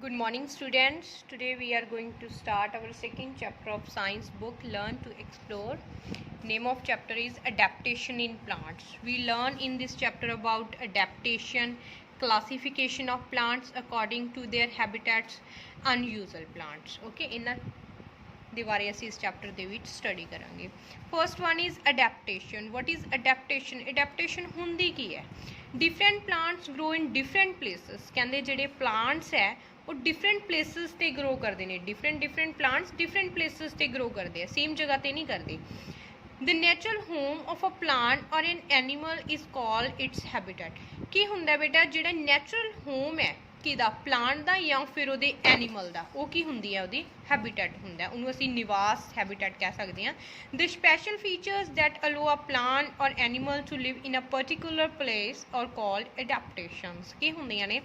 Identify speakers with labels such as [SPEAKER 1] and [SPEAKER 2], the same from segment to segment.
[SPEAKER 1] Good morning, students. Today we are going to start our second chapter of science book, Learn to Explore. Name of chapter is Adaptation in Plants. We learn in this chapter about adaptation, classification of plants according to their habitats, unusual plants. Okay, in ਦੇ ਬਾਰੇ ਅਸੀਂ ਇਸ chapter ਦੇ ਵਿੱਚ study ਕਰਾਂਗੇ। First one is adaptation. What is adaptation? Adaptation ਹੁੰਦੀ ਕੀ ਹੈ? Different plants grow in different places. ਕਹਿੰਦੇ ਜਿਹੜੇ ਪਲਾਂਟਸ ਹੈ ਉਹ ਡਿਫਰੈਂਟ ਪਲੇਸਿਸ 'ਤੇ ਗਰੋ ਕਰਦੇ ਨੇ। ਡਿਫਰੈਂਟ ਪਲਾਂਟਸ ਡਿਫਰੈਂਟ ਪਲੇਸਿਸ 'ਤੇ ਗਰੋ ਕਰਦੇ ਆ, ਸੇਮ ਜਗ੍ਹਾ 'ਤੇ ਨਹੀਂ ਕਰਦੇ। The natural home of a plant or an animal is called its habitat। ਕੀ ਹੁੰਦਾ ਬੇਟਾ? ਜਿਹੜਾ ਨੈਚੁਰਲ ਹੋਮ ਹੈ ਕਿਹਦਾ? ਪਲਾਂਟ ਦਾ ਜਾਂ ਫਿਰ ਉਹਦੇ ਐਨੀਮਲ ਦਾ, ਉਹ ਕੀ ਹੁੰਦੀ ਹੈ? ਉਹਦੀ ਹੈਬੀਟੈਟ ਹੁੰਦਾ, ਉਹਨੂੰ ਅਸੀਂ ਨਿਵਾਸ ਹੈਬੀਟੈਟ ਕਹਿ ਸਕਦੇ ਹਾਂ। The special features that allow a plant or animal to live in a particular place are called adaptations। ਕੀ ਹੁੰਦੀਆਂ ਨੇ?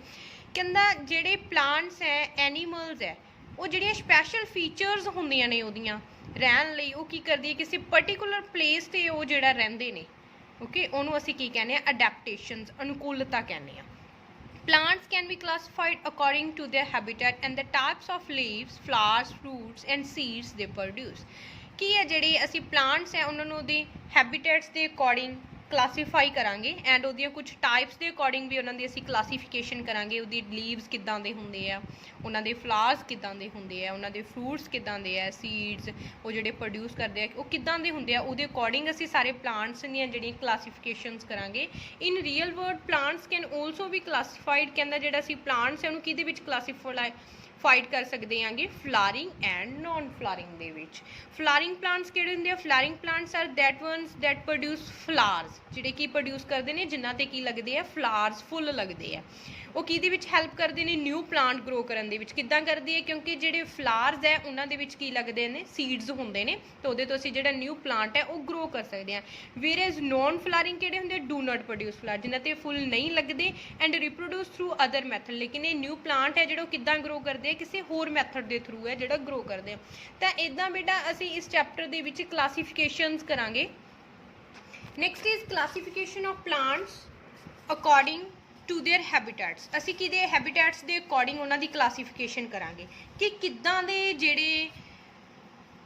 [SPEAKER 1] ਕਹਿੰਦਾ ਜਿਹੜੇ ਪਲਾਂਟਸ ਹੈ, ਐਨੀਮਲਸ ਹੈ, ਉਹ ਜਿਹੜੀਆਂ ਸਪੈਸ਼ਲ ਫੀਚਰਸ ਹੁੰਦੀਆਂ ਨੇ ਉਹਦੀਆਂ ਰਹਿਣ ਲਈ, ਉਹ ਕੀ ਕਰਦੀ ਹੈ? ਕਿਸੇ ਪਰਟੀਕੂਲਰ ਪਲੇਸ 'ਤੇ ਉਹ ਜਿਹੜਾ ਰਹਿੰਦੇ ਨੇ, ਓਕੇ, ਉਹਨੂੰ ਅਸੀਂ ਕੀ ਕਹਿੰਦੇ ਹਾਂ? ਅਡੈਪਟੇਸ਼ਨਸ, ਅਨੁਕੂਲਤਾ ਕਹਿੰਦੇ ਹਾਂ। Plants can be classified according to their habitat and the types of leaves, flowers, fruits and seeds they produce। ਕੀ ਹੈ ਜਿਹੜੇ ਅਸੀਂ ਪਲਾਂਟਸ ਹੈ ਉਹਨਾਂ ਨੂੰ ਉਹਦੇ ਹੈਬੀਟੈਟਸ ਦੇ ਅਕੋਰਡਿੰਗ ਕਲਾਸੀਫਾਈ ਕਰਾਂਗੇ ਐਂਡ ਉਹਦੀਆਂ ਕੁਝ ਟਾਈਪਸ ਦੇ ਅਕੋਰਡਿੰਗ ਵੀ ਉਹਨਾਂ ਦੀ ਅਸੀਂ ਕਲਾਸੀਫਿਕੇਸ਼ਨ ਕਰਾਂਗੇ। ਉਹਦੀ ਲੀਵਸ ਕਿੱਦਾਂ ਦੇ ਹੁੰਦੇ ਆ, ਉਹਨਾਂ ਦੇ ਫਲਾਵਰਸ ਕਿੱਦਾਂ ਦੇ ਹੁੰਦੇ ਆ, ਉਹਨਾਂ ਦੇ ਫਰੂਟਸ ਕਿੱਦਾਂ ਦੇ ਆ, ਸੀਡਸ ਉਹ ਜਿਹੜੇ ਪ੍ਰੋਡਿਊਸ ਕਰਦੇ ਆ ਉਹ ਕਿੱਦਾਂ ਦੇ ਹੁੰਦੇ ਆ, ਉਹਦੇ ਅਕੋਰਡਿੰਗ ਅਸੀਂ ਸਾਰੇ ਪਲਾਂਟਸ ਦੀਆਂ ਜਿਹੜੀਆਂ ਕਲਾਸੀਫਿਕੇਸ਼ਨਸ ਕਰਾਂਗੇ। In real world plants can also be classified. ਕਹਿੰਦਾ ਜਿਹੜਾ ਅਸੀਂ ਪਲਾਂਟਸ ਹੈ ਉਹਨੂੰ ਕਿਹਦੇ ਵਿੱਚ ਕਲਾਸੀਫਾਈਡ ਕਰ ਸਕਦੇ ਆਂਗੇ? ਫਲਾਰਿੰਗ ਐਂਡ ਨੋਨ ਫਲਾਰਿੰਗ ਦੇ ਵਿੱਚ। ਫਲਾਰਿੰਗ ਪਲਾਂਟਸ ਕਿਹੜੇ ਹੁੰਦੇ ਆ? Flowering plants are that ones that produce flowers. ਜਿਹੜੇ ਕੀ ਪ੍ਰੋਡਿਊਸ ਕਰਦੇ ਨੇ? ਜਿਨ੍ਹਾਂ 'ਤੇ ਕੀ ਲੱਗਦੇ ਆ? ਫਲਾਰਸ, ਫੁੱਲ ਲੱਗਦੇ ਆ। ਉਹ ਕਿਹਦੇ ਵਿੱਚ ਹੈਲਪ ਕਰਦੇ ਨੇ? ਨਿਊ ਪਲਾਂਟ ਗਰੋ ਕਰਨ ਦੇ ਵਿੱਚ। ਕਿੱਦਾਂ ਕਰਦੇ ਆ? ਕਿਉਂਕਿ ਜਿਹੜੇ ਫਲਾਰਸ ਹੈ ਉਹਨਾਂ ਦੇ ਵਿੱਚ ਕੀ ਲੱਗਦੇ ਨੇ? ਸੀਡਸ ਹੁੰਦੇ ਨੇ, ਤਾਂ ਉਹਦੇ ਤੋਂ ਅਸੀਂ ਜਿਹੜਾ ਨਿਊ ਪਲਾਂਟ ਹੈ ਉਹ ਗਰੋ ਕਰ ਸਕਦੇ ਹਾਂ। ਵੇਅਰਐਜ਼ ਨੋਨ ਫਲਾਰਿੰਗ ਕਿਹੜੇ ਹੁੰਦੇ? ਡੂ ਨਾਟ ਪ੍ਰੋਡਿਊਸ ਫਲਾਰ, ਜਿਨ੍ਹਾਂ 'ਤੇ ਫੁੱਲ ਨਹੀਂ ਲੱਗਦੇ ਐਂਡ ਰਿਪਰੋਡਿਊਸ ਥਰੂ ਅਦਰ ਮੈਥਡ। ਲੇਕਿਨ ਇਹ ਨਿਊ ਪਲਾਂਟ ਹੈ ਜਿਹੜਾ ਉਹ ਕਿੱਦਾਂ ਗਰੋ ਕਰਦੇ ਆ? ਕਿਸੇ ਹੋਰ ਮੈਥਡ ਦੇ ਥਰੂ ਹੈ ਜਿਹੜਾ ਗਰੋ ਕਰਦੇ ਆ। ਤਾਂ ਇੱਦਾਂ ਬੇਟਾ ਅਸੀਂ ਇਸ ਚੈਪਟਰ ਦੇ ਵਿੱਚ ਕਲਾਸੀਫਿਕੇਸ਼ਨਸ ਕਰਾਂਗੇ। Next is classification of plants according to their habitats. ਅਸੀਂ ਕਿਹਦੇ ਹੈਬੀਟੈਟਸ ਦੇ ਅਕੋਰਡਿੰਗ ਉਹਨਾਂ ਦੀ ਕਲਾਸੀਫਿਕੇਸ਼ਨ ਕਰਾਂਗੇ ਕਿ ਕਿੱਦਾਂ ਦੇ ਜਿਹੜੇ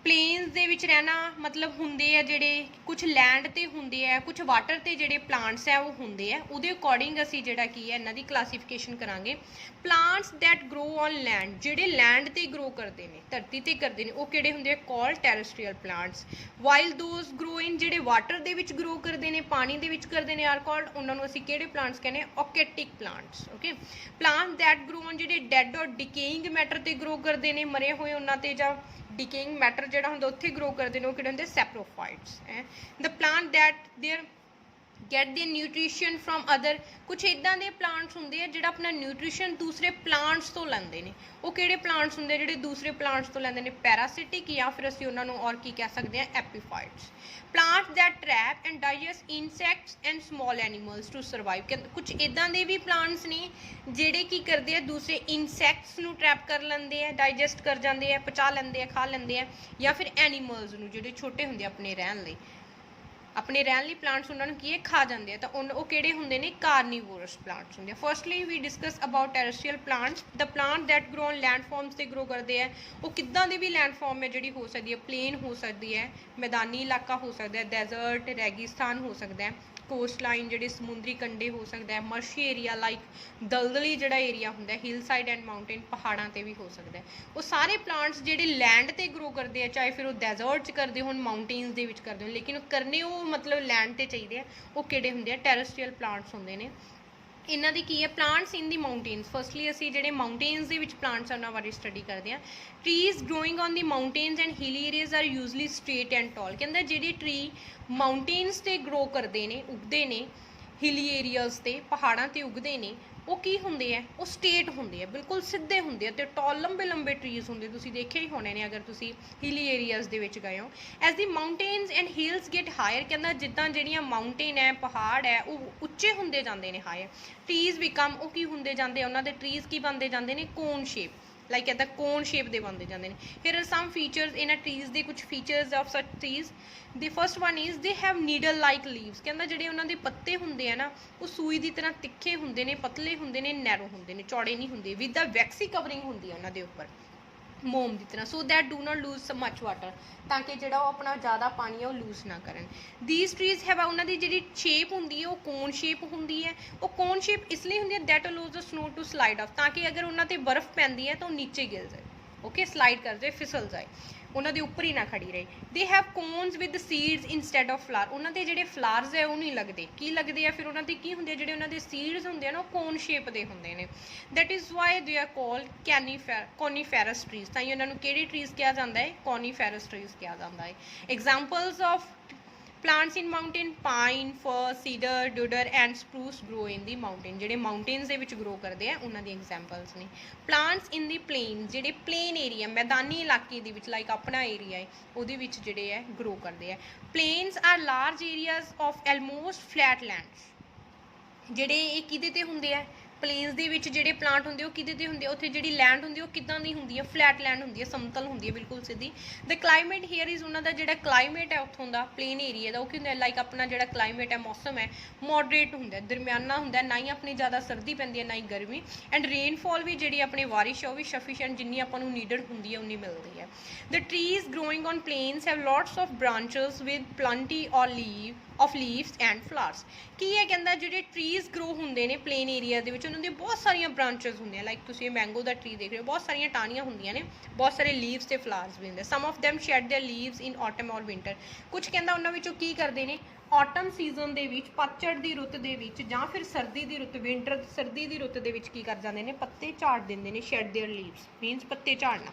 [SPEAKER 1] ਪਲੇਨਸ ਦੇ ਵਿੱਚ ਰਹਿਣਾ ਮਤਲਬ ਹੁੰਦੇ ਆ, ਜਿਹੜੇ ਕੁਝ ਲੈਂਡ 'ਤੇ ਹੁੰਦੇ ਆ, ਕੁਝ ਵਾਟਰ 'ਤੇ ਜਿਹੜੇ ਪਲਾਂਟਸ ਹੈ ਉਹ ਹੁੰਦੇ ਆ, ਉਹਦੇ ਅਕੋਰਡਿੰਗ ਅਸੀਂ ਜਿਹੜਾ ਕੀ ਹੈ ਇਹਨਾਂ ਦੀ ਕਲਾਸੀਫਿਕੇਸ਼ਨ ਕਰਾਂਗੇ। Plants that grow on land, ਜਿਹੜੇ ਲੈਂਡ 'ਤੇ ਗਰੋ ਕਰਦੇ ਨੇ, ਧਰਤੀ 'ਤੇ ਕਰਦੇ ਨੇ, ਉਹ ਕਿਹੜੇ ਹੁੰਦੇ ਆ? Called terrestrial plants. While those grow in, ਜਿਹੜੇ ਵਾਟਰ ਦੇ ਵਿੱਚ ਗਰੋ ਕਰਦੇ ਨੇ, ਪਾਣੀ ਦੇ ਵਿੱਚ ਕਰਦੇ ਨੇ, ਆਰ ਕਾਲਡ, ਉਹਨਾਂ ਨੂੰ ਅਸੀਂ ਕਿਹੜੇ ਪਲਾਂਟਸ ਕਹਿੰਦੇ ਆ? Aquatic plants. Okay. Plants that grow on, ਜਿਹੜੇ ਡੈਡ ਔਰ ਡਿਕੇਇੰਗ ਮੈਟਰ 'ਤੇ ਗਰੋ ਕਰਦੇ ਨੇ, ਮਰੇ ਹੋਏ ਉਹਨਾਂ 'ਤੇ ਜਾਂ ਡਿਕੇਇੰਗ ਮੈਟਰ ਜਿਹੜਾ ਹੁੰਦਾ ਉੱਥੇ ਗਰੋ ਕਰਦੇ ਨੇ, ਉਹ ਕਿਹੜੇ ਹੁੰਦੇ? ਸੈਪਰੋਫਾਈਟਸ ਹੈ। The plant that their get their nutrition from other, ਕੁਛ ਇੱਦਾਂ ਦੇ ਪਲਾਂਟਸ ਹੁੰਦੇ ਆ ਜਿਹੜਾ ਆਪਣਾ ਨਿਊਟ੍ਰੀਸ਼ਨ ਦੂਸਰੇ ਪਲਾਂਟਸ ਤੋਂ ਲੈਂਦੇ ਨੇ। ਉਹ ਕਿਹੜੇ ਪਲਾਂਟਸ ਹੁੰਦੇ ਜਿਹੜੇ ਦੂਸਰੇ ਪਲਾਂਟਸ ਤੋਂ ਲੈਂਦੇ ਨੇ? ਪੈਰਾਸਿਟਿਕ, ਜਾਂ ਫਿਰ ਅਸੀਂ ਉਹਨਾਂ ਨੂੰ ਔਰ ਕੀ ਕਹਿ ਸਕਦੇ ਹਾਂ? Epiphytes. Plants that trap and digest insects and small animals to survive. ਕੁਛ ਇੱਦਾਂ ਦੇ ਵੀ ਪਲਾਂਟਸ ਨੇ ਜਿਹੜੇ ਕੀ ਕਰਦੇ ਆ? ਦੂਸਰੇ ਇਨਸੈਕਟਸ ਨੂੰ ਟ੍ਰੈਪ ਕਰ ਲੈਂਦੇ ਆ, ਡਾਈਜੈਸਟ ਕਰ ਜਾਂਦੇ ਆ, ਪਚਾ ਲੈਂਦੇ ਆ, ਖਾ ਲੈਂਦੇ ਆ, ਜਾਂ ਫਿਰ ਐਨੀਮਲਸ ਨੂੰ ਜਿਹੜੇ ਛੋਟੇ ਹੁੰਦੇ ਆ ਆਪਣੇ ਰਹਿਣ ਲਈ ਪਲਾਂਟਸ ਉਹਨਾਂ ਨੂੰ ਕੀ ਹੈ? ਖਾ ਜਾਂਦੇ ਆ। ਤਾਂ ਉਹ ਕਿਹੜੇ ਹੁੰਦੇ ਨੇ? ਕਾਰਨੀਵੋਰਸ ਪਲਾਂਟਸ ਹੁੰਦੇ ਆ। Firstly we discuss about terrestrial plants. The plant that grow on landforms 'ਤੇ ਗਰੋ ਕਰਦੇ ਆ। ਉਹ ਕਿੱਦਾਂ ਦੇ ਵੀ ਲੈਂਡਫਾਰਮ ਹੈ ਜਿਹੜੀ ਹੋ ਸਕਦੀ ਹੈ? ਪਲੇਨ ਹੋ ਸਕਦੀ ਹੈ, ਮੈਦਾਨੀ ਇਲਾਕਾ ਹੋ ਸਕਦਾ ਹੈ, ਡੈਜ਼ਰਟ, ਰੈਗਿਸਤਾਨ ਹੋ ਸਕਦਾ ਹੈ, ਕੋਸਟ ਲਾਈਨ ਜਿਹੜੇ ਸਮੁੰਦਰੀ ਕੰਢੇ ਹੋ ਸਕਦਾ ਹੈ, ਮਰਸ਼ੀ ਏਰੀਆ ਲਾਈਕ ਦਲਦਲੀ ਜਿਹੜਾ ਏਰੀਆ ਹੁੰਦਾ, ਹਿਲ ਸਾਈਡ ਐਂਡ ਮਾਊਂਟੇਨ, ਪਹਾੜਾਂ 'ਤੇ ਵੀ ਹੋ ਸਕਦਾ ਹੈ। ਉਹ ਸਾਰੇ ਪਲਾਂਟਸ ਜਿਹੜੇ ਲੈਂਡ 'ਤੇ ਗਰੋ ਕਰਦੇ ਆ, ਚਾਹੇ ਫਿਰ ਉਹ ਡੈਜ਼ਰਟ 'ਚ ਕਰਦੇ ਹੋਣ, ਮਾਊਂਟੇਨਸ ਦੇ ਵਿੱਚ ਕਰਦੇ ਹੋਣ, ਲੇਕਿਨ ਉਹ ਕਰਨੇ ਉਹ ਮਤਲਬ ਲੈਂਡ 'ਤੇ ਚਾਹੀਦੇ ਆ, ਉਹ ਕਿਹੜੇ ਹੁੰਦੇ ਆ? ਟੈਰੇਸਟਰੀਅਲ ਪਲਾਂਟਸ ਹੁੰਦੇ ਨੇ। ਇਹਨਾਂ ਦੀ ਕੀ ਹੈ? Plants in the mountains. Firstly ਅਸੀਂ ਜਿਹੜੇ ਮਾਊਂਟੇਨਸ ਦੇ ਵਿੱਚ ਪਲਾਂਟਸ ਉਹਨਾਂ ਬਾਰੇ ਸਟੱਡੀ ਕਰਦੇ ਹਾਂ। Trees growing on the mountains and hilly areas are usually straight and tall. ਕਹਿੰਦਾ ਜਿਹੜੇ ਟਰੀ ਮਾਊਂਟੇਨਸ 'ਤੇ ਗਰੋ ਕਰਦੇ ਨੇ, ਉੱਗਦੇ ਨੇ, ਹਿਲੀ ਏਰੀਆਜ਼ 'ਤੇ, ਪਹਾੜਾਂ 'ਤੇ ਉੱਗਦੇ ਨੇ, ਉਹ ਕੀ ਹੁੰਦੇ ਆ? ਉਹ ਸਟੇਟ ਹੁੰਦੇ ਆ, ਬਿਲਕੁਲ ਸਿੱਧੇ ਹੁੰਦੇ ਆ, ਅਤੇ ਟਾਲ ਲੰਬੇ ਟਰੀਜ਼ ਹੁੰਦੇ, ਤੁਸੀਂ ਦੇਖੇ ਹੀ ਹੋਣੇ ਨੇ ਅਗਰ ਤੁਸੀਂ ਹਿਲੀ ਏਰੀਆਜ਼ ਦੇ ਵਿੱਚ ਗਏ ਹੋ। As the mountains and hills get higher, ਕਹਿੰਦਾ ਜਿੱਦਾਂ ਜਿਹੜੀਆਂ ਮਾਊਂਟੇਨ ਹੈ, ਪਹਾੜ ਹੈ, ਉਹ ਉੱਚੇ ਹੁੰਦੇ ਜਾਂਦੇ ਨੇ, ਹਾਇਰ ਟਰੀਜ਼ ਬਿਕਮ, ਉਹ ਕੀ ਹੁੰਦੇ ਜਾਂਦੇ ਆ? ਉਹਨਾਂ ਦੇ ਟਰੀਜ਼ ਕੀ ਬਣਦੇ ਜਾਂਦੇ ਨੇ? ਕੋਨ ਸ਼ੇਪ। ਲਾਈਕ ਇੱਦਾਂ ਕੋਨ ਸ਼ੇਪ ਦੇ ਬਣਦੇ ਜਾਂਦੇ ਨੇ। ਹੇਅਰ ਆਰ ਸਮ ਫੀਚਰਸ ਇਹਨਾਂ ਟਰੀਜ਼ ਦੇ, ਕੁਝ features of such trees. The first one is they have needle like leaves. ਕਹਿੰਦਾ ਜਿਹੜੇ ਉਹਨਾਂ ਦੇ ਪੱਤੇ ਹੁੰਦੇ ਆ ਨਾ ਉਹ ਸੂਈ ਦੀ ਤਰ੍ਹਾਂ ਤਿੱਖੇ ਹੁੰਦੇ ਨੇ, ਪਤਲੇ ਹੁੰਦੇ ਨੇ, ਨੈਰੋ ਹੁੰਦੇ ਨੇ, ਚੌੜੇ ਨਹੀਂ ਹੁੰਦੇ। ਵਿਦ ਦਾ ਵੈਕਸੀ ਕਵਰਿੰਗ ਹੁੰਦੀ ਹੈ ਉਹਨਾਂ ਦੇ ਉੱਪਰ ਮੋਮ ਦੀ ਤਰ੍ਹਾਂ, so that do not lose so much water, ਤਾਂ ਕਿ ਜਿਹੜਾ ਉਹ ਆਪਣਾ ਜ਼ਿਆਦਾ ਪਾਣੀ ਆ ਉਹ ਲੂਜ਼ ਨਾ ਕਰਨ। ਦੀਸ ਟਰੀਜ਼ ਹੈਵ, ਉਹਨਾਂ ਦੀ ਜਿਹੜੀ ਸ਼ੇਪ ਹੁੰਦੀ ਹੈ ਉਹ ਕੋਨ ਸ਼ੇਪ ਹੁੰਦੀ ਹੈ। ਉਹ ਕੋਨ ਸ਼ੇਪ ਇਸ ਲਈ ਹੁੰਦੀ ਹੈ that allows the snow to slide off, ਤਾਂ ਕਿ ਅਗਰ ਉਹਨਾਂ 'ਤੇ ਬਰਫ਼ ਪੈਂਦੀ ਹੈ ਤਾਂ ਉਹ ਨੀਚੇ ਗਿਰ ਜਾਏ, ਓਕੇ, ਸਲਾਈਡ ਕਰ ਜਾਏ, ਫਿਸਲ ਜਾਏ, ਉਹਨਾਂ ਦੇ ਉੱਪਰ ਹੀ ਨਾ ਖੜੀ ਰਹੇ। They have cones with seeds instead of flower, ਉਹਨਾਂ ਦੇ ਜਿਹੜੇ ਫਲਾਰਸ ਹੈ ਉਹ ਨਹੀਂ ਲੱਗਦੇ, ਕੀ ਲੱਗਦੇ ਆ ਫਿਰ ਉਹਨਾਂ ਦੇ, ਕੀ ਹੁੰਦੇ ਆ ਜਿਹੜੇ ਉਹਨਾਂ ਦੇ ਸੀਡਸ ਹੁੰਦੇ ਆ ਨਾ ਉਹ ਕੋਨ ਸ਼ੇਪ ਦੇ ਹੁੰਦੇ ਨੇ। That is why they are called coniferous trees, ਤਾਂ ਹੀ ਉਹਨਾਂ ਨੂੰ ਕਿਹੜੀ ਟਰੀਜ਼ ਕਿਹਾ ਜਾਂਦਾ ਹੈ, ਕੋਨੀਫੈਰਸ ਟਰੀਜ਼ ਕਿਹਾ ਜਾਂਦਾ ਹੈ। Examples of plants in mountain, pine, fir, cedar, deodar and spruce grow in the mountain, ਜਿਹੜੇ ਮਾਊਂਟੇਨਸ ਦੇ ਵਿੱਚ ਗਰੋ ਕਰਦੇ ਆ ਉਹਨਾਂ ਦੀ ਐਗਜ਼ਾਮਪਲਸ ਨੇ। plants in the plain, ਜਿਹੜੇ ਪਲੇਨ ਏਰੀਆ ਮੈਦਾਨੀ ਇਲਾਕੇ ਦੇ ਵਿੱਚ ਲਾਈਕ ਆਪਣਾ ਏਰੀਆ ਹੈ ਉਹਦੇ ਵਿੱਚ ਜਿਹੜੇ ਹੈ ਗਰੋ ਕਰਦੇ ਆ। plains are large areas of almost flat lands, ਜਿਹੜੇ ਇਹ ਕਿਹਦੇ ਤੇ ਹੁੰਦੇ ਆ, ਪਲੇਨਸ ਦੇ ਵਿੱਚ ਜਿਹੜੇ ਪਲਾਂਟ ਹੁੰਦੇ ਉਹ ਕਿਹਦੇ ਤੇ ਹੁੰਦੇ ਆ, ਉੱਥੇ ਜਿਹੜੀ ਲੈਂਡ ਹੁੰਦੀ ਉਹ ਕਿੱਦਾਂ ਦੀ ਹੁੰਦੀ ਹੈ, ਫਲੈਟ ਲੈਂਡ ਹੁੰਦੀ ਹੈ, ਸਮਤਲ ਹੁੰਦੀ ਹੈ, ਬਿਲਕੁਲ ਸਿੱਧੀ। ਦ ਕਲਾਈਮੇਟ ਹੇਅਰ ਇਜ਼, ਉਹਨਾਂ ਦਾ ਜਿਹੜਾ ਕਲਾਈਮੇਟ ਹੈ ਉੱਥੋਂ ਦਾ ਪਲੇਨ ਏਰੀਆ ਦਾ ਉਹ ਕੀ ਹੁੰਦਾ, ਲਾਈਕ ਆਪਣਾ ਜਿਹੜਾ ਕਲਾਈਮੇਟ ਹੈ, ਮੌਸਮ ਹੈ, ਮੋਡਰੇਟ ਹੁੰਦਾ, ਦਰਮਿਆਨਾ ਹੁੰਦਾ, ਨਾ ਹੀ ਆਪਣੀ ਜ਼ਿਆਦਾ ਸਰਦੀ ਪੈਂਦੀ ਹੈ ਨਾ ਹੀ ਗਰਮੀ। ਐਂਡ ਰੇਨਫਾਲ ਵੀ ਜਿਹੜੀ ਆਪਣੀ ਬਾਰਿਸ਼ ਹੈ ਉਹ ਵੀ ਸਫੀਸ਼ੀਐਂਟ, ਜਿੰਨੀ ਆਪਾਂ ਨੂੰ ਨੀਡਡ ਹੁੰਦੀ ਹੈ ਉਨੀ ਮਿਲਦੀ ਹੈ। ਦ trees growing on planes have lots of branches with Plenty ਔਰ ਲੀਵਸ ਐਂਡ ਫਲਾਵਰਸ। ਕੀ ਹੈ ਕਹਿੰਦਾ, ਜਿਹੜੇ ਟਰੀਜ਼ ਗਰੋ ਹੁੰਦੇ ਨੇ ਪਲੇਨ ਏਰੀਆ ਦੇ ਵਿੱਚ ਉਹਨਾਂ ਦੀ ਬਹੁਤ ਸਾਰੀਆਂ ਬ੍ਰਾਂਚਸ ਹੁੰਦੀਆਂ, ਲਾਈਕ ਤੁਸੀਂ ਇਹ ਮੈਂਗੋ ਦਾ ਟਰੀ ਦੇਖ ਰਹੇ ਹੋ, ਬਹੁਤ ਸਾਰੀਆਂ ਟਾਹਣੀਆਂ ਹੁੰਦੀਆਂ ਨੇ, ਬਹੁਤ ਸਾਰੇ ਲੀਵਸ ਤੇ ਫਲਾਵਰਸ ਵੀ ਹੁੰਦੇ। Some of them shed their leaves in autumn or winter, ਕੁਝ ਕਹਿੰਦਾ ਉਹਨਾਂ ਵਿੱਚੋਂ ਕੀ ਕਰਦੇ ਨੇ, ਆਟਮ ਸੀਜ਼ਨ ਦੇ ਵਿੱਚ, ਪਤਝੜ ਦੀ ਰੁੱਤ ਦੇ ਵਿੱਚ, ਜਾਂ ਫਿਰ ਸਰਦੀ ਦੀ ਰੁੱਤ, ਵਿੰਟਰ ਸਰਦੀ ਦੀ ਰੁੱਤ ਦੇ ਵਿੱਚ ਕੀ ਕਰ ਜਾਂਦੇ ਨੇ, ਪੱਤੇ ਝਾੜ ਦਿੰਦੇ ਨੇ। ਸ਼ੈਡ ਦੇਅਰ ਲੀਵਸ ਮੀਨਸ ਪੱਤੇ ਝਾੜਨਾ।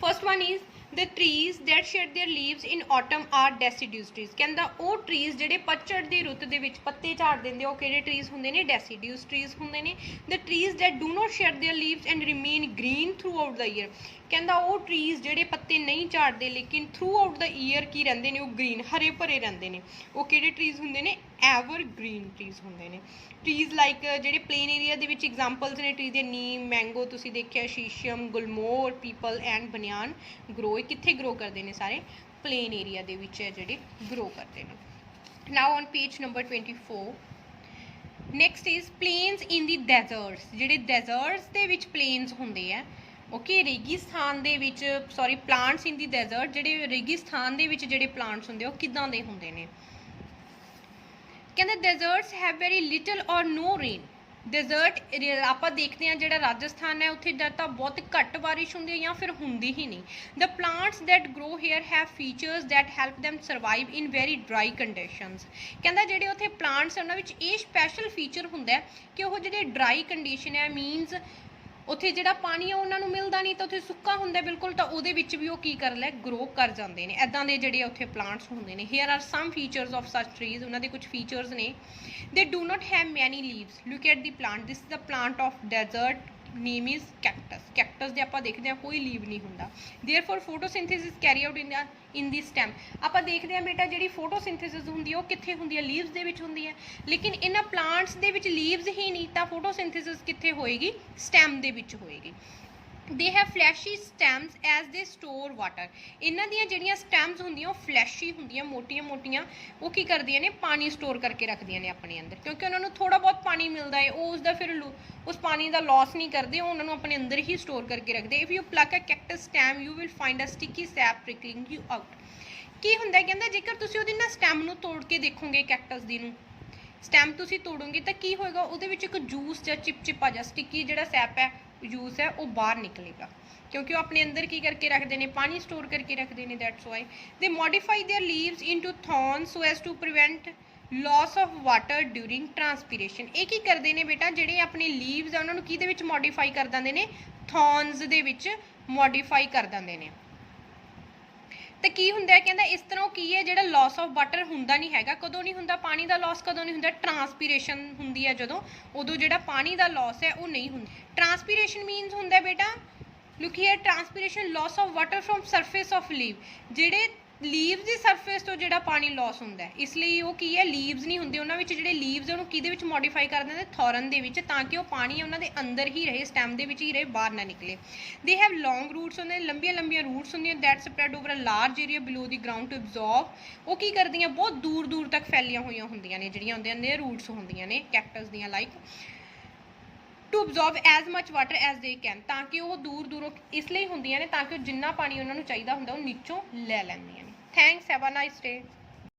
[SPEAKER 1] First one is the trees that shed their leaves in autumn are deciduous trees, ਕਹਿੰਦਾ ਉਹ ਟਰੀਜ਼ ਜਿਹੜੇ ਪਤਝੜ ਦੀ ਰੁੱਤ ਦੇ ਵਿੱਚ ਪੱਤੇ ਝਾੜ ਦਿੰਦੇ ਉਹ ਕਿਹੜੇ ਟਰੀਜ਼ ਹੁੰਦੇ ਨੇ, ਡੈਸੀਡਿਊਸ ਟਰੀਜ਼ ਹੁੰਦੇ ਨੇ। the trees that do not shed their leaves and remain green throughout the year, ਕਹਿੰਦਾ ਉਹ ਟਰੀਜ਼ ਜਿਹੜੇ ਪੱਤੇ ਨਹੀਂ ਝਾੜਦੇ ਲੇਕਿਨ ਥਰੂ ਆਊਟ ਦਾ ਈਅਰ ਕੀ ਰਹਿੰਦੇ ਨੇ, ਉਹ ਗ੍ਰੀਨ ਹਰੇ ਭਰੇ ਰਹਿੰਦੇ ਨੇ, ਉਹ ਕਿਹੜੇ ਟਰੀਜ਼ ਹੁੰਦੇ ਨੇ, ਐਵਰ ਗ੍ਰੀਨ ਟਰੀਜ਼ ਹੁੰਦੇ ਨੇ। ਟਰੀਜ਼ ਲਾਈਕ ਜਿਹੜੇ ਪਲੇਨ ਏਰੀਆ ਦੇ ਵਿੱਚ ਐਗਜ਼ਾਮਪਲਸ ਨੇ ਟਰੀ ਦੇ, ਨੀਮ, ਮੈਂਗੋ ਤੁਸੀਂ ਦੇਖਿਆ, ਸ਼ੀਸ਼ਮ, ਗੁਲਮੋਹਰ, ਪੀਪਲ ਐਂਡ ਬਨਿਆਨ ਗਰੋ, ਕਿੱਥੇ ਗਰੋ ਕਰਦੇ ਨੇ, ਸਾਰੇ ਪਲੇਨ ਏਰੀਆ ਦੇ ਵਿੱਚ ਜਿਹੜੇ ਗਰੋ ਕਰਦੇ ਨੇ। Now on page number 24 next is plants in the deserts, ਜਿਹੜੇ ਡੈਜ਼ਰਟਸ ਦੇ ਵਿੱਚ ਪਲੇਨਸ ਹੁੰਦੇ ਆ, ਓਕੇ, ਰੇਗਿਸਤਾਨ ਦੇ ਵਿੱਚ, sorry plants in the desert, ਜਿਹੜੇ ਰੇਗਿਸਤਾਨ ਦੇ ਵਿੱਚ ਜਿਹੜੇ ਪਲਾਂਟਸ ਹੁੰਦੇ ਉਹ ਕਿੱਦਾਂ ਦੇ ਹੁੰਦੇ ਨੇ। ਕਹਿੰਦੇ ਡੈਜ਼ਰਟਸ ਹੈਵ ਵੈਰੀ ਲਿਟਲ ਔਰ ਨੋ ਰੇਨ, ਡੈਜ਼ਰਟ ਆਪਾਂ ਦੇਖਦੇ ਹਾਂ ਜਿਹੜਾ ਰਾਜਸਥਾਨ ਹੈ ਉੱਥੇ ਜਾਂ ਤਾਂ ਬਹੁਤ ਘੱਟ ਬਾਰਿਸ਼ ਹੁੰਦੀ ਹੈ ਜਾਂ ਫਿਰ ਹੁੰਦੀ ਹੀ ਨਹੀਂ। The plants that grow here have features that help them survive in very dry conditions, ਕਹਿੰਦਾ ਜਿਹੜੇ ਉੱਥੇ ਪਲਾਂਟਸ ਉਹਨਾਂ ਵਿੱਚ ਇਹ ਸਪੈਸ਼ਲ ਫੀਚਰ ਹੁੰਦਾ ਕਿ ਉਹ ਜਿਹੜੇ ਡਰਾਈ ਕੰਡੀਸ਼ਨ ਹੈ, ਮੀਨਸ ਉੱਥੇ ਜਿਹੜਾ ਪਾਣੀ ਆ ਉਹਨਾਂ ਨੂੰ ਮਿਲਦਾ ਨਹੀਂ, ਤਾਂ ਉੱਥੇ ਸੁੱਕਾ ਹੁੰਦਾ ਬਿਲਕੁਲ, ਤਾਂ ਉਹਦੇ ਵਿੱਚ ਵੀ ਉਹ ਕੀ ਕਰ ਲੈ, ਗਰੋ ਕਰ ਜਾਂਦੇ ਨੇ। ਇੱਦਾਂ ਦੇ ਜਿਹੜੇ ਉੱਥੇ ਪਲਾਂਟਸ ਹੁੰਦੇ ਨੇ। Here are some features of such trees, ਉਹਨਾਂ ਦੇ ਕੁਝ ਫੀਚਰਸ ਨੇ। They do not have many leaves, look at the plant, this is the plant of desert, name is cactus, cactus ਦੇ ਆਪਾਂ ਦੇਖਦੇ ਹਾਂ ਕੋਈ ਲੀਵ ਨਹੀਂ ਹੁੰਦਾ। Therefore photosynthesis carry out in the stem, ਆਪਾਂ ਦੇਖਦੇ ਹਾਂ ਬੇਟਾ ਜਿਹੜੀ ਫੋਟੋਸਿੰਥੇਸਿਸ ਹੁੰਦੀ ਹੈ ਉਹ ਕਿੱਥੇ ਹੁੰਦੀ ਹੈ, ਲੀਵਸ ਦੇ ਵਿੱਚ ਹੁੰਦੀ ਹੈ, ਲੇਕਿਨ ਇਹਨਾਂ ਪਲਾਂਟਸ ਦੇ ਵਿੱਚ ਲੀਵਸ ਹੀ ਨਹੀਂ, ਤਾਂ ਫੋਟੋਸਿੰਥੇਸਿਸ ਕਿੱਥੇ ਹੋਏਗੀ, ਸਟੈਮ ਦੇ ਵਿੱਚ ਹੋਏਗੀ। ਦੇ ਹੈਵ ਫਲੈਸ਼ੀ ਸਟੈਮਸ ਐਜ਼ ਦੇ ਸਟੋਰ ਵਾਟਰ, ਇਹਨਾਂ ਦੀਆਂ ਜਿਹੜੀਆਂ ਸਟੈਮਸ ਹੁੰਦੀਆਂ ਉਹ ਫਲੈਸ਼ੀ ਹੁੰਦੀਆਂ, ਮੋਟੀਆਂ ਮੋਟੀਆਂ, ਉਹ ਕੀ ਕਰਦੀਆਂ ਨੇ, ਪਾਣੀ ਸਟੋਰ ਕਰਕੇ ਰੱਖਦੀਆਂ ਨੇ ਆਪਣੇ ਅੰਦਰ, ਕਿਉਂਕਿ ਉਹਨਾਂ ਨੂੰ ਥੋੜਾ ਬਹੁਤ ਪਾਣੀ ਮਿਲਦਾ ਹੈ, ਉਹ ਉਸਦਾ ਫਿਰ ਉਸ ਪਾਣੀ ਦਾ ਲਾਸ ਨਹੀਂ ਕਰਦੇ, ਉਹ ਉਹਨਾਂ ਨੂੰ ਆਪਣੇ ਅੰਦਰ ਹੀ ਸਟੋਰ ਕਰਕੇ ਰੱਖਦੇ। If you pluck a cactus stem you will find a sticky sap trickling you out, ਕੀ ਹੁੰਦਾ ਕਹਿੰਦਾ ਜੇਕਰ ਤੁਸੀਂ ਉਹਦੀ ਨਾ ਸਟੈਮ ਨੂੰ ਤੋੜ ਕੇ ਦੇਖੋਗੇ, ਕੈਕਟਸ ਦੀ ਨੂੰ ਸਟੈਮ ਤੁਸੀਂ ਤੋੜੋਗੇ ਤਾਂ ਕੀ ਹੋਏਗਾ, ਉਹਦੇ ਵਿੱਚ ਇੱਕ ਜੂਸ ਜਾਂ ਚਿਪਚਿਪਾ ਜਾਂ ਸਟਿੱਕੀ ਜਿਹੜਾ ਸੈਪ ਹੈ, ਜੂਸ ਹੈ, ਉਹ ਬਾਹਰ ਨਿਕਲੇਗਾ, ਕਿਉਂਕਿ ਉਹ ਆਪਣੇ ਅੰਦਰ ਕੀ ਕਰਕੇ ਰੱਖਦੇ ਨੇ, ਪਾਣੀ ਸਟੋਰ ਕਰਕੇ ਰੱਖਦੇ ਨੇ। That's why they modify their leaves into thorns so as to prevent loss of water during transpiration. ਇਹ ਕੀ ਕਰਦੇ ਨੇ ਬੇਟਾ, ਜਿਹੜੇ ਆਪਣੇ ਲੀਵਸ ਆ ਉਹਨਾਂ ਨੂੰ ਕਿਹਦੇ ਵਿੱਚ ਮੋਡੀਫਾਈ ਕਰ ਦਿੰਦੇ ਨੇ, ਥੌਰਨਸ ਦੇ ਵਿੱਚ ਮੋਡੀਫਾਈ ਕਰ ਦਿੰਦੇ ਨੇ। ਤਾਂ ਕੀ ਹੁੰਦਾ ਕਹਿੰਦਾ ਇਸ ਤਰ੍ਹਾਂ ਉਹ ਕੀ ਹੈ, ਜਿਹੜਾ ਲਾਸ ਆਫ ਵਾਟਰ ਹੁੰਦਾ ਨਹੀਂ ਹੈਗਾ, ਕਦੋਂ ਨਹੀਂ ਹੁੰਦਾ, ਪਾਣੀ ਦਾ ਲਾਸ ਕਦੋਂ ਨਹੀਂ ਹੁੰਦਾ, ਟਰਾਂਸਪੀਰੇਸ਼ਨ ਹੁੰਦੀ ਹੈ ਜਦੋਂ, ਉਦੋਂ ਜਿਹੜਾ ਪਾਣੀ ਦਾ ਲਾਸ ਹੈ ਉਹ ਨਹੀਂ ਹੁੰਦਾ। ਟਰਾਂਸਪੀਰੇਸ਼ਨ ਮੀਨਸ ਹੁੰਦਾ ਬੇਟਾ, look here, transpiration loss of water from surface of leaf, ਜਿਹੜੇ ਲੀਵਸ ਦੀ ਸਰਫੇਸ ਤੋਂ ਜਿਹੜਾ ਪਾਣੀ ਲੋਸ ਹੁੰਦਾ ਹੈ, ਇਸ ਲਈ ਉਹ ਕੀ ਹੈ, ਲੀਵਸ ਨਹੀਂ ਹੁੰਦੇ ਉਹਨਾਂ ਵਿੱਚ, ਜਿਹੜੇ ਲੀਵਸ ਉਹਨੂੰ ਕਿਹਦੇ ਵਿੱਚ ਮੋਡੀਫਾਈ ਕਰ ਦਿੰਦੇ, ਥੋਰਨ ਦੇ ਵਿੱਚ, ਤਾਂ ਕਿ ਉਹ ਪਾਣੀ ਉਹਨਾਂ ਦੇ ਅੰਦਰ ਹੀ ਰਹੇ, ਸਟੈਮ ਦੇ ਵਿੱਚ ਹੀ ਰਹੇ, ਬਾਹਰ ਨਾ ਨਿਕਲੇ। ਦੇ ਹੈਵ ਲੌਂਗ ਰੂਟਸ ਹੁੰਦੇ, ਲੰਬੀਆਂ ਲੰਬੀਆਂ ਰੂਟਸ ਹੁੰਦੀਆਂ, that spread over a large area below the ground to absorb. ਉਹ ਕੀ ਕਰਦੀਆਂ, ਬਹੁਤ ਦੂਰ ਦੂਰ ਤੱਕ ਫੈਲੀਆਂ ਹੋਈਆਂ ਹੁੰਦੀਆਂ ਨੇ, ਜਿਹੜੀਆਂ ਹੁੰਦੀਆਂ ਨੇ ਰੂਟਸ ਹੁੰਦੀਆਂ ਨੇ ਕੈਕਟਸ ਦੀਆਂ, like to absorb as much water as they can, ਤਾਂ ਕਿ ਉਹ ਦੂਰ ਦੂਰੋਂ ਇਸ ਲਈ ਹੁੰਦੀਆਂ ਨੇ ਤਾਂ ਕਿ ਜਿੰਨਾ ਪਾਣੀ ਉਹਨਾਂ ਨੂੰ ਚਾਹੀਦਾ ਹੁੰਦਾ ਉਹ ਨੀਚੋਂ ਲੈ ਲੈਂਦੀਆਂ ਨੇ। Thanks, have a nice day.